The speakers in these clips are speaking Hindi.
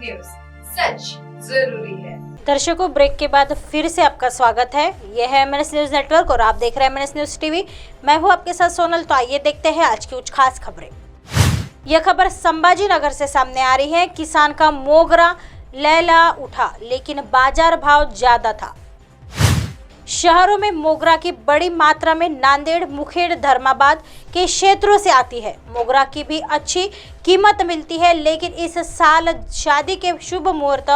न्यूज, सच जरूरी है। दर्शकों, ब्रेक के बाद फिर से आपका स्वागत है। यह है MNS न्यूज नेटवर्क और आप देख रहे हैं MNS न्यूज टीवी। मैं हूं आपके साथ सोनल। तो आइए देखते हैं आज की कुछ खास खबरें। यह खबर संभाजी नगर से सामने आ रही है। किसान का मोगरा लैला उठा, लेकिन बाजार भाव ज्यादा था। शहरों में मोगरा की बड़ी मात्रा में नांदेड़, मुखेड़, धर्माबाद के क्षेत्रों से आती है। मोगरा की भी अच्छी कीमत मिलती है, लेकिन इस साल शादी के शुभ मुहूर्त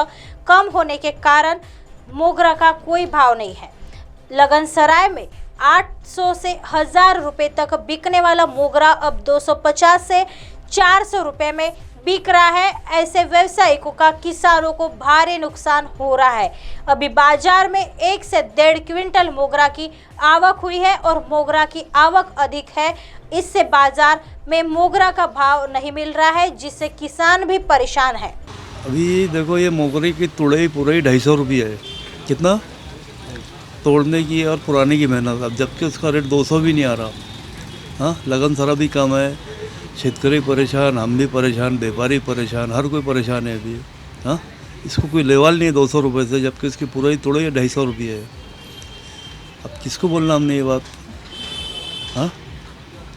कम होने के कारण मोगरा का कोई भाव नहीं है। लगन सराय में 800 से 1000 रुपए तक बिकने वाला मोगरा अब 250 से 400 रुपए में बिक रहा है। ऐसे व्यवसायिकों का किसानों को भारी नुकसान हो रहा है। अभी बाजार में 1 से 1.5 क्विंटल मोगरा की आवक हुई है और मोगरा की आवक अधिक है। इससे बाजार में मोगरा का भाव नहीं मिल रहा है, जिससे किसान भी परेशान है। अभी देखो, ये मोगरे की तुड़ई पुरई 250 रुपये है। कितना तोड़ने की और पुराने की मेहनत, अब जबकि उसका रेट 200 भी नहीं आ रहा। हाँ, लगन सारा भी कम है। शेतकरी परेशान, हम भी परेशान, व्यापारी परेशान, हर कोई परेशान है अभी। हाँ, इसको कोई लेवाल नहीं है 200 रुपये से, जबकि इसकी पुरई तुड़ई 250 रुपये है। अब किसको बोलना हमने ये बात? हाँ,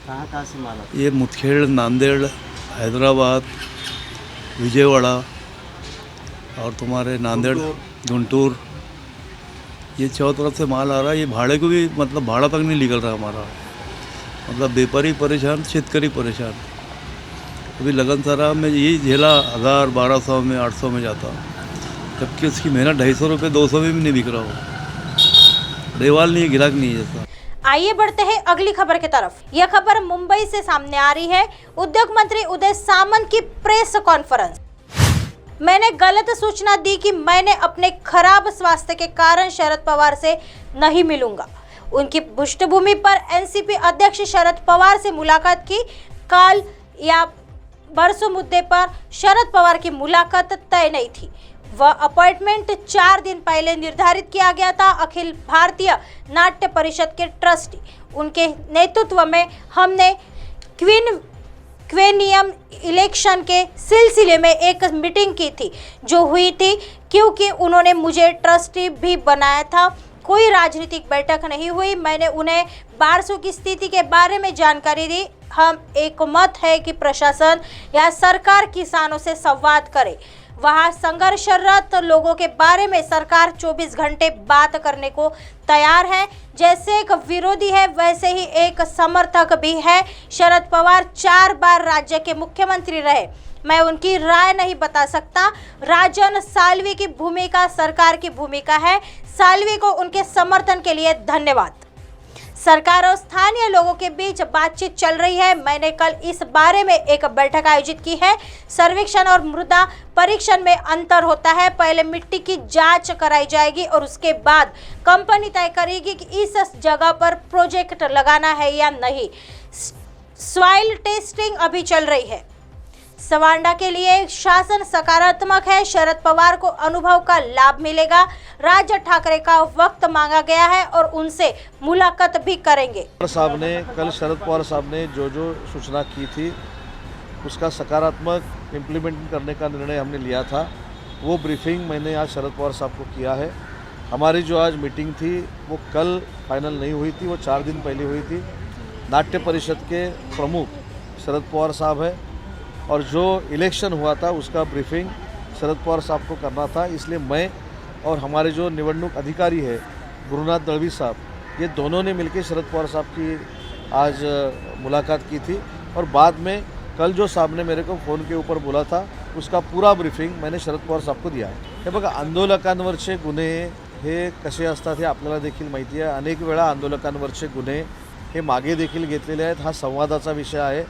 कहाँ से माल आता? ये मुखेड़, नांदेड़, हैदराबाद, विजयवाड़ा और तुम्हारे नांदेड़, गुंटूर, ये चारों तरफ से माल आ रहा है। ये भाड़े को भी, मतलब भाड़ा तक नहीं निकल रहा हमारा। मतलब व्यापारी परेशान, शेतकरी परेशान। अभी लगन सारा में यही झेला 1000, 1200 में, 800 में जाता, जबकि उसकी मेहनत 250 रुपये, 200 में भी नहीं बिक रहा हो। रेवाल नहीं है, गिराक नहीं है जैसा। आइए बढ़ते हैं अगली खबर की तरफ। यह खबर मुंबई से सामने आ रही है। उद्योग मंत्री उदय सामंत की प्रेस कॉन्फ्रेंस। मैंने गलत सूचना दी कि मैंने अपने खराब स्वास्थ्य के कारण शरद पवार से नहीं मिलूंगा। उनकी पृष्ठभूमि पर एनसीपी अध्यक्ष शरद पवार से मुलाकात की। कल या परसों मुद्दे पर शरद पवार की मुलाकात तय नहीं थी। वह अपॉइंटमेंट 4 दिन पहले निर्धारित किया गया था। अखिल भारतीय नाट्य परिषद के ट्रस्टी, उनके नेतृत्व में हमने क्वेनियम इलेक्शन के सिलसिले में एक मीटिंग की थी, जो हुई थी क्योंकि उन्होंने मुझे ट्रस्टी भी बनाया था। कोई राजनीतिक बैठक नहीं हुई। मैंने उन्हें बारसों की स्थिति के बारे में जानकारी दी। हम एक मत है कि प्रशासन या सरकार किसानों से संवाद करे। वहाँ संघर्षरत लोगों के बारे में सरकार 24 घंटे बात करने को तैयार है। जैसे एक विरोधी है, वैसे ही एक समर्थक भी है। शरद पवार 4 बार राज्य के मुख्यमंत्री रहे। मैं उनकी राय नहीं बता सकता। राजन साल्वी की भूमिका सरकार की भूमिका है। साल्वी को उनके समर्थन के लिए धन्यवाद। सरकार और स्थानीय लोगों के बीच बातचीत चल रही है। मैंने कल इस बारे में एक बैठक आयोजित की है। सर्वेक्षण और मृदा परीक्षण में अंतर होता है। पहले मिट्टी की जांच कराई जाएगी और उसके बाद कंपनी तय करेगी कि इस जगह पर प्रोजेक्ट लगाना है या नहीं। सॉइल टेस्टिंग अभी चल रही है। सवांडा के लिए शासन सकारात्मक है। शरद पवार को अनुभव का लाभ मिलेगा। राज ठाकरे का वक्त मांगा गया है और उनसे मुलाकात भी करेंगे। साहब ने कल शरद पवार साहब ने जो सूचना की थी, उसका सकारात्मक इम्प्लीमेंट करने का निर्णय हमने लिया था। वो ब्रीफिंग मैंने आज शरद पवार साहब को किया है। हमारी जो आज मीटिंग थी वो कल फाइनल नहीं हुई थी, वो 4 दिन पहले हुई थी। नाट्य परिषद के प्रमुख शरद पवार साहब है और जो इलेक्शन हुआ था उसका ब्रीफिंग शरद पवार साहब को करना था। इसलिए मैं और हमारे जो निवडणूक अधिकारी है गुरुनाथ दळवी साहब, ये दोनों ने मिलकर शरद पवार साहब की आज मुलाकात की थी। और बाद में कल जो साहब ने मेरे को फ़ोन के ऊपर बोला था, उसका पूरा ब्रीफिंग मैंने शरद पवार साहब को दिया आहे। हे बघा, आंदोलकांवरचे गुन्हे हे कसे असतात हे आपल्याला देखील माहिती आहे। अनेक वेळा आंदोलकांवरचे गुन्हे हे मागे देखील घेतलेले आहेत। हा संवादाचा विषय आहे।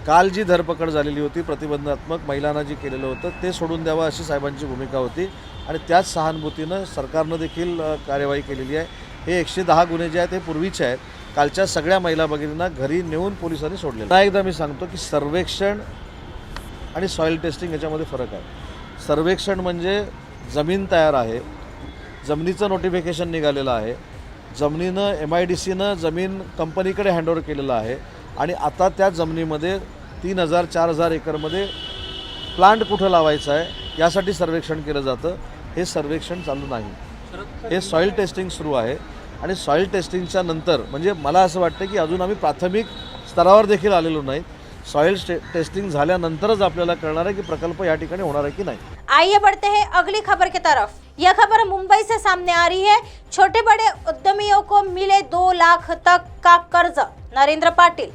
काल जी धरपकड झालेली होती, प्रतिबंधात्मक महिलांना जी केलेलं होतं, ते सोडून द्यावं अशी साहेबांची भूमिका होती आणि त्याच सहानुभूतीनं सरकारनं देखील कार्यवाही केलेली आहे। हे 110 गुन्हे जे आहेत ते पूर्वीचे आहेत। कालच्या सगळ्या महिला भगिनींना घरी नेऊन पोलिसांनी सोडले। पुन्हा एकदा मी सांगतो की सर्वेक्षण आणि सॉइल टेस्टिंग याच्यामध्ये फरक आहे। सर्वेक्षण म्हणजे जमीन तयार आहे, जमिनीचं नोटिफिकेशन निघालेलं आहे, जमिनीनं MIDCनं जमीन कंपनीकडे हँडओव्हर केलेलं आहे आणि आता त्या जमिनीमध्ये 3000-4000 एकरमध्ये प्लांट कुठं लावायचा आहे यासाठी सर्वेक्षण केलं जातं. हे सर्वेक्षण चालू नाही, हे सॉईल टेस्टिंग सुरू आहे आणि सॉईल टेस्टिंगच्या नंतर म्हणजे मला असं वाटतं की अजून आम्ही प्राथमिक स्तरावर देखील आलेलो नाही. सॉईल टेस्टिंग झाल्यानंतरच आपल्याला कळणार आहे की प्रकल्प या ठिकाणी होणार आहे की नाही. आइए बढ़ते हैं अगली खबर की तरफ। यह खबर मुंबई से सामने आ रही है। छोटे बड़े उद्यमियों को मिले 2 लाख तक का कर्ज। नरेंद्र पाटिल।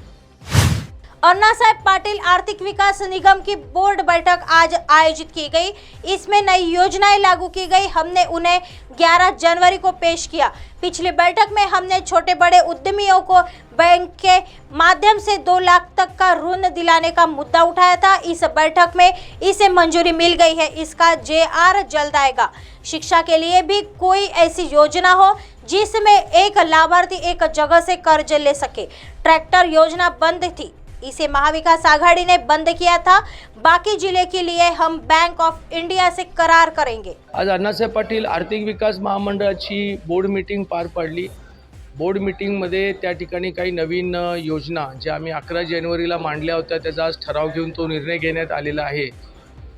अन्ना साहेब पाटिल आर्थिक विकास निगम की बोर्ड बैठक आज आयोजित की गई। इसमें नई योजनाएं लागू की गई। हमने उन्हें 11 जनवरी को पेश किया। पिछली बैठक में हमने छोटे बड़े उद्यमियों को बैंक के माध्यम से 2 लाख तक का ऋण दिलाने का मुद्दा उठाया था। इस बैठक में इसे मंजूरी मिल गई है। इसका JR जल्द आएगा। शिक्षा के लिए भी कोई ऐसी योजना हो जिसमें एक लाभार्थी एक जगह से कर्ज ले सके। ट्रैक्टर योजना बंद थी, इसे महाविकास आघाड़ी ने बंद किया था। बाकी जिले के लिए हम बैंक ऑफ इंडिया से करार करेंगे। आज अण्णासाहेब पाटील आर्थिक विकास महामंडळाची बोर्ड मीटिंग पार पडली। बोर्ड मीटिंगमध्ये त्या ठिकाणी काही नवीन योजना ज्या आम्ही 11 जानेवारीला मांडल्या होत्या त्याचा आज ठराव घेऊन तो निर्णय घेण्यात आलेला आहे।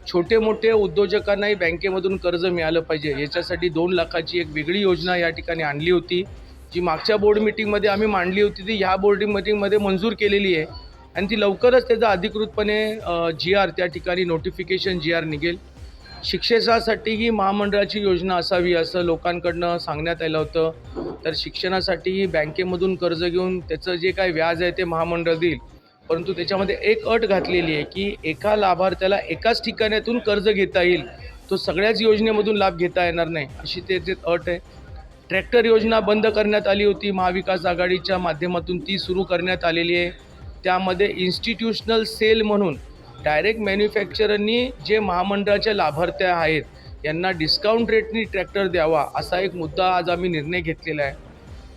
छोटे मोठे उद्योजकांनाही बँकेमधून कर्ज मिळालं पाहिजे याच्यासाठी 2 लाखाची एक वेगळी योजना या ठिकाणी आणली होती, जी मागच्या बोर्ड मीटिंगमध्ये आम्ही मांडली होती ती ह्या बोर्ड मीटिंगमध्ये मंजूर केलेली आहे आणि ती लवकरच त्याचा अधिकृतपणे JR त्या ठिकाणी नोटिफिकेशन JR निघेल। शिक्षणासाठी ही महामंडळाची योजना असावी असं लोकांकडनं सांगण्यात आलं होतं। तर शिक्षणासाठी बँकेमधून कर्ज घेऊन त्याचं जे काही व्याज आहे ते महामंडळ देईल, परंतु त्याच्यामध्ये एक अट घातलेली आहे की एका लाभार्थ्याला एकाच ठिकाणातून कर्ज घेता येईल, तो सगळ्याच योजनेमधून लाभ घेता येणार नाही अशी त्याची अट आहे। ट्रॅक्टर योजना बंद करण्यात आली होती महाविकास आघाडीच्या माध्यमातून, ती सुरू करण्यात आलेली आहे। त्यामध्ये इन्स्टिट्यूशनल सेल म्हणून डायरेक्ट मॅन्युफॅक्चररनी जे महामंडळाचे लाभार्थी आहेत यांना डिस्काउंट रेटनी ट्रॅक्टर द्यावा असा एक मुद्दा आज आम्ही निर्णय घेतलेला आहे।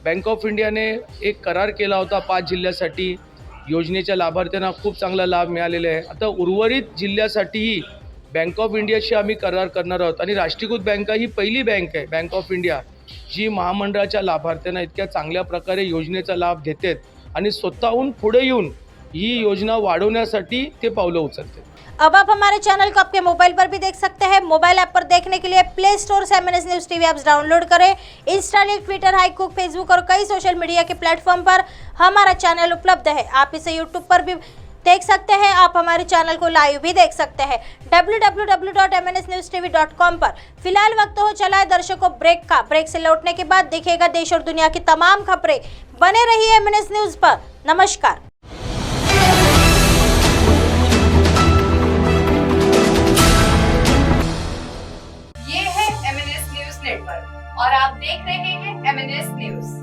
बँक ऑफ इंडियाने एक करार केला होता 5 जिल्ह्यासाठी, योजनेच्या लाभार्थ्यांना खूप चांगला लाभ मिळालेला आहे। आता उर्वरित जिल्ह्यासाठीही बँक ऑफ इंडियाशी आम्ही करार करणार आहोत आणि राष्ट्रीयकृत बँका ही पहिली बँक आहे बँक ऑफ इंडिया जी महामंडळाच्या लाभार्थ्यांना इतक्या चांगल्या प्रकारे योजनेचा लाभ देते आणि स्वतःहून पुढे येऊन ही योजना वाढवण्यासाठी ते पावलं उचलते। अब आप हमारे चैनल को आपके मोबाइल पर भी देख सकते हैं। मोबाइल ऐप पर देखने के लिए प्ले स्टोर से MNS news TV apps download करें। इंस्टा, ट्विटर, हाईकुक, फेसबुक और कई सोशल मीडिया के प्लेटफॉर्म पर हमारा चैनल उपलब्ध है। आप इसे यूट्यूब पर भी देख सकते हैं। आप हमारे चैनल को लाइव भी देख सकते हैं www.mnsnewstv.com पर। फिलहाल वक्त हो चला है दर्शकों ब्रेक का। ब्रेक से लौटने के बाद दिखेगा देश और दुनिया की तमाम खबरें। बने रहिए MNS न्यूज़ पर। नमस्कार। ये है MNS न्यूज नेटवर्क और आप देख रहे हैं MNS न्यूज।